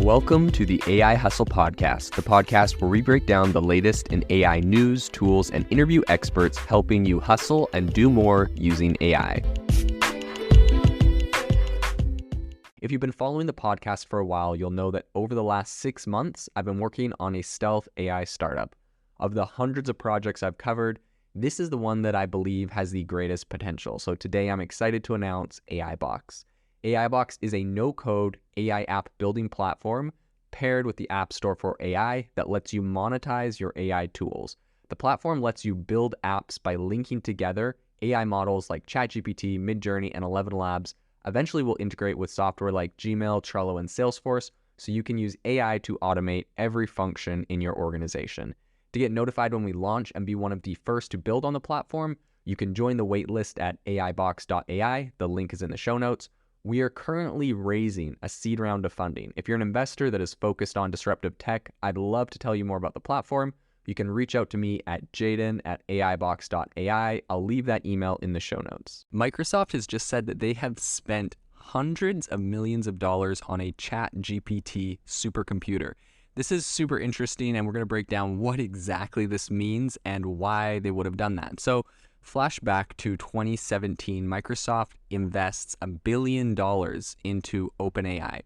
Welcome to the AI Hustle Podcast, the podcast where we break down the latest in AI news, tools, and interview experts helping you hustle and do more using AI. If you've been following the podcast for a while, you'll know that over the last 6 months, I've been working on a stealth AI startup. Of the hundreds of projects I've covered, this is the one that I believe has the greatest potential. So today I'm excited to announce AI Box. AI Box is a no-code AI app building platform paired with the App Store for AI that lets you monetize your AI tools. The platform lets you build apps by linking together AI models like ChatGPT, Midjourney, and 11 Labs. Eventually will integrate with software like Gmail, Trello, and Salesforce, so you can use AI to automate every function in your organization. To get notified when we launch and be one of the first to build on the platform, you can join the waitlist at aibox.ai. The link is in the show notes. We are currently raising a seed round of funding. If you're an investor that is focused on disruptive tech, I'd love to tell you more about the platform. You can reach out to me at jaden@aibox.ai. I'll leave that email in the show notes. Microsoft has just said that they have spent hundreds of millions of dollars on a ChatGPT supercomputer. This is super interesting, and we're going to break down what exactly this means and why they would have done that. So flashback to 2017, Microsoft invests $1 billion into OpenAI.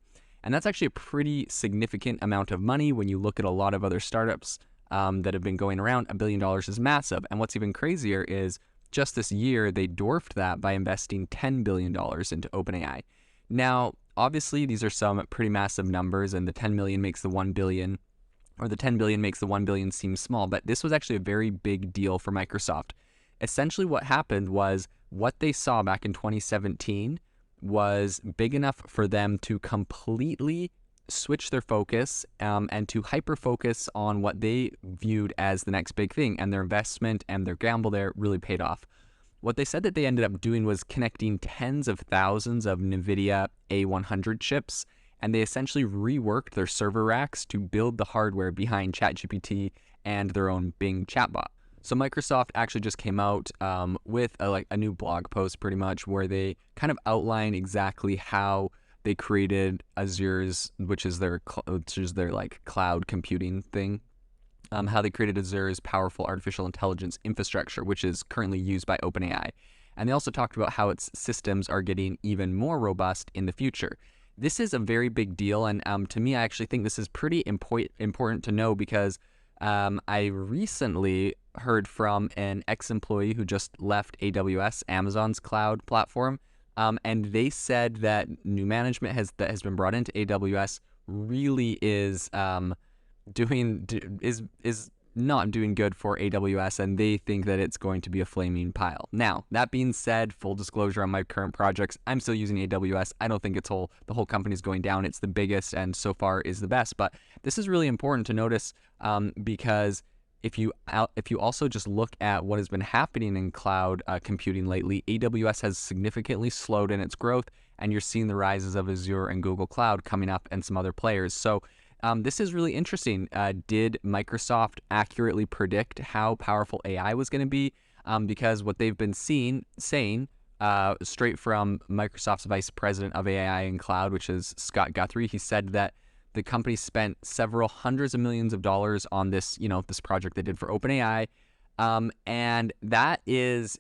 And that's actually a pretty significant amount of money when you look at a lot of other startups that have been going around. $1 billion is massive. And what's even crazier is just this year, they dwarfed that by investing $10 billion into OpenAI. Now, obviously, these are some pretty massive numbers, and the 10 million makes the 1 billion, or the 10 billion makes the 1 billion seem small, but this was actually a very big deal for Microsoft. Essentially what happened was what they saw back in 2017 was big enough for them to completely switch their focus and to hyper-focus on what they viewed as the next big thing, and their investment and their gamble there really paid off. What they said that they ended up doing was connecting tens of thousands of NVIDIA A100 chips, and they essentially reworked their server racks to build the hardware behind ChatGPT and their own Bing chatbot. So Microsoft actually just came out with a new blog post pretty much where they kind of outline exactly how they created Azure's, which is their cloud computing thing, how they created Azure's powerful artificial intelligence infrastructure, which is currently used by OpenAI. And they also talked about how its systems are getting even more robust in the future. This is a very big deal, and to me, I actually think this is pretty important to know because I recently heard from an ex-employee who just left AWS, Amazon's cloud platform, and they said that new management that has been brought into AWS really is not doing good for AWS, and they think that it's going to be a flaming pile. Now, that being said, full disclosure on my current projects, I'm still using AWS. I don't think the whole company is going down. It's the biggest and so far is the best. But this is really important to notice because if you also just look at what has been happening in cloud computing lately, AWS has significantly slowed in its growth, and you're seeing the rises of Azure and Google Cloud coming up and some other players. So this is really interesting. Did Microsoft accurately predict how powerful AI was going to be? Because what they've been saying straight from Microsoft's vice president of AI and cloud, which is Scott Guthrie, he said that the company spent several hundreds of millions of dollars on this, this project they did for OpenAI. And that is,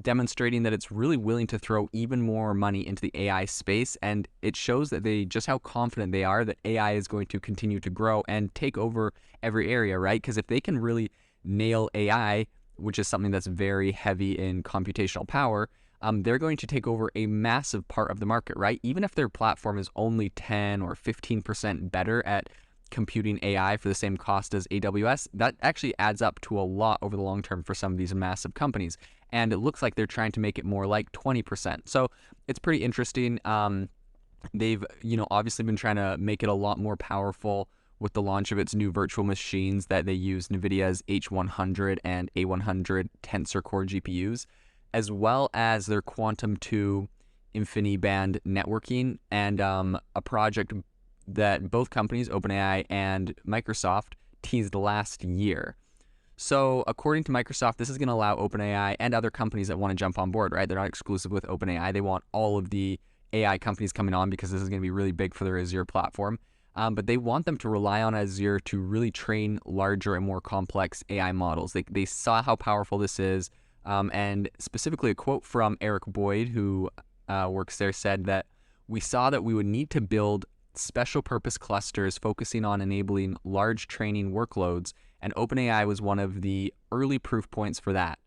demonstrating that it's really willing to throw even more money into the AI space, and it shows that just how confident they are that AI is going to continue to grow and take over every area, right? Because if they can really nail AI, which is something that's very heavy in computational power, they're going to take over a massive part of the market, right? Even if their platform is only 10 or 15% better at computing AI for the same cost as AWS, that actually adds up to a lot over the long term for some of these massive companies. And it looks like they're trying to make it more like 20%. So it's pretty interesting. They've, obviously been trying to make it a lot more powerful with the launch of its new virtual machines that they use NVIDIA's H100 and A100 Tensor Core GPUs, as well as their Quantum 2 InfiniBand networking, and a project that both companies, OpenAI and Microsoft, teased last year. So according to Microsoft, this is going to allow OpenAI and other companies that want to jump on board, right? They're not exclusive with OpenAI. They want all of the AI companies coming on because this is going to be really big for their Azure platform. but they want them to rely on Azure to really train larger and more complex AI models. They saw how powerful this is, and specifically a quote from Eric Boyd, who works there, said that we saw that we would need to build special purpose clusters focusing on enabling large training workloads, and OpenAI was one of the early proof points for that.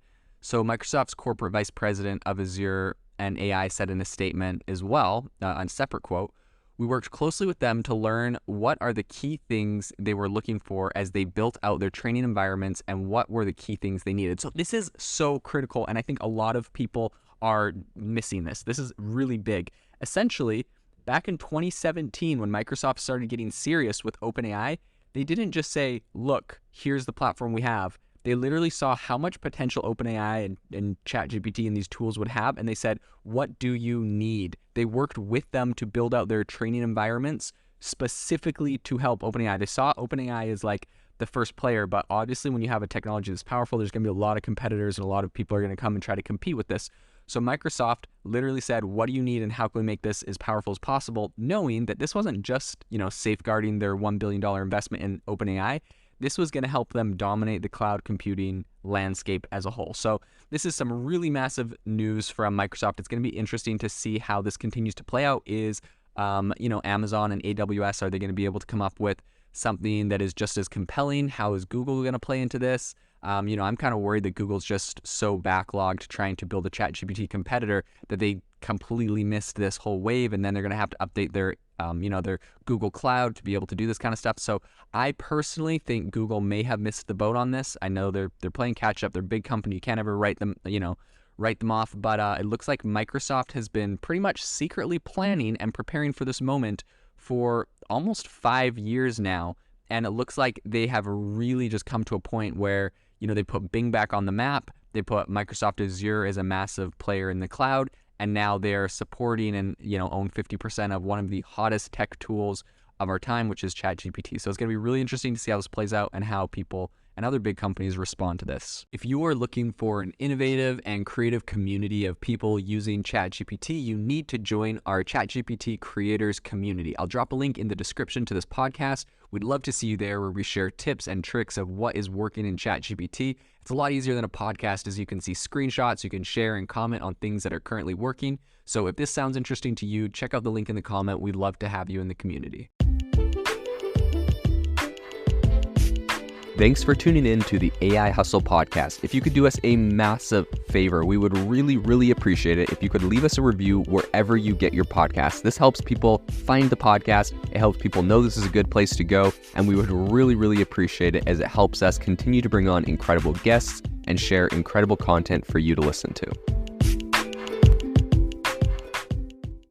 So Microsoft's corporate vice president of Azure and AI said in a statement as well, on a separate quote, "We worked closely with them to learn what are the key things they were looking for as they built out their training environments and what were the key things they needed." So this is so critical, and I think a lot of people are missing this. This is really big. Essentially, back in 2017, when Microsoft started getting serious with OpenAI, they didn't just say, look, here's the platform we have. They literally saw how much potential OpenAI and ChatGPT and these tools would have, and they said, what do you need? They worked with them to build out their training environments specifically to help OpenAI. They saw OpenAI as like the first player, but obviously when you have a technology that's powerful, there's going to be a lot of competitors and a lot of people are going to come and try to compete with this. So Microsoft literally said, what do you need and how can we make this as powerful as possible, knowing that this wasn't just, safeguarding their $1 billion investment in OpenAI. This was going to help them dominate the cloud computing landscape as a whole. So this is some really massive news from Microsoft. It's going to be interesting to see how this continues to play out. Is, Amazon and AWS, are they going to be able to come up with something that is just as compelling? How is Google going to play into this? I'm kind of worried that Google's just so backlogged trying to build a ChatGPT competitor that they completely missed this whole wave, and then they're going to have to update their Google Cloud to be able to do this kind of stuff. So I personally think Google may have missed the boat on this. I know they're playing catch up. They're a big company. You can't ever write them off. But it looks like Microsoft has been pretty much secretly planning and preparing for this moment for almost 5 years now. And it looks like they have really just come to a point where, they put Bing back on the map. They put Microsoft Azure as a massive player in the cloud. And now they're supporting and, own 50% of one of the hottest tech tools of our time, which is ChatGPT. So it's going to be really interesting to see how this plays out and how people and other big companies respond to this. If you are looking for an innovative and creative community of people using ChatGPT, you need to join our ChatGPT creators community. I'll drop a link in the description to this podcast. We'd love to see you there, where we share tips and tricks of what is working in ChatGPT. It's a lot easier than a podcast, as you can see screenshots, you can share and comment on things that are currently working. So if this sounds interesting to you, check out the link in the comment. We'd love to have you in the community. Thanks for tuning in to the AI Hustle podcast. If you could do us a massive favor, we would really, really appreciate it if you could leave us a review wherever you get your podcasts. This helps people find the podcast. It helps people know this is a good place to go. And we would really, really appreciate it, as it helps us continue to bring on incredible guests and share incredible content for you to listen to.